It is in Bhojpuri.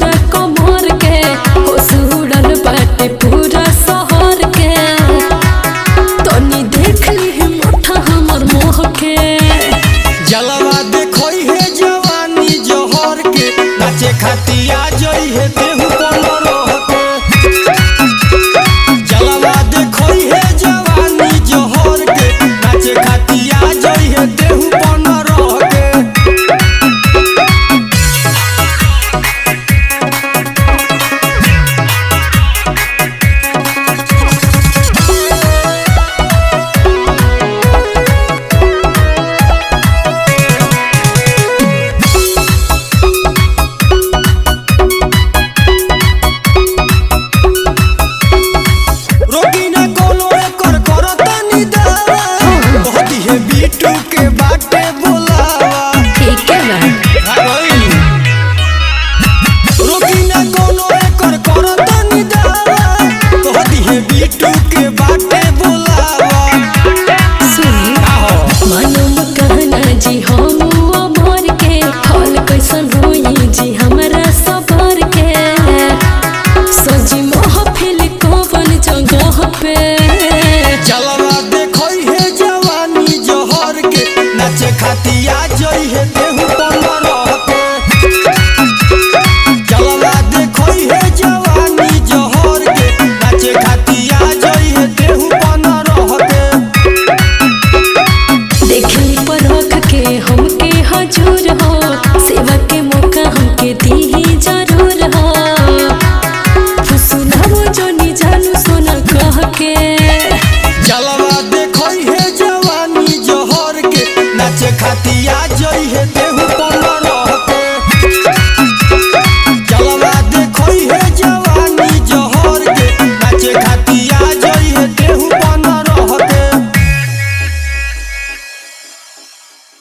हमरा कमर के होश उड़ल बाटे पूरा शहर के तनी देख ली मोटा हमर मोह के जलवा देखोई है जवानी जोहर के नाचे खातिया जई है तेहू पनरोह के जलवा देखोई है जवानी जोहर के नाचे खातिया जई है तेहू पनरोह के बीटू के बाटे बुलावा ठीक है ना रोकी ना कोनो एकर करतनी दावा कहती है बीटू के बाटे बुलावा सुन मालूम कहना जी हम अमर के हाल कैसन होई जी हमरा सबर के सजी महफिल कवन जगह पे जलवा देखोई है जवानी जोहर के नाचे खातिया जई है तेहू पनरोह के जलवा देखोई है जवानी जोहर के नाचे खातिया जई है तेहू पनरोह के देखली परख के हमके हजूर हो सेवा के मौका हमके दी जरूर हो सुनाबो जोनी जानू सोना कह के जलवा देखोई है जवानी जोहर के नाचे खातिया जई है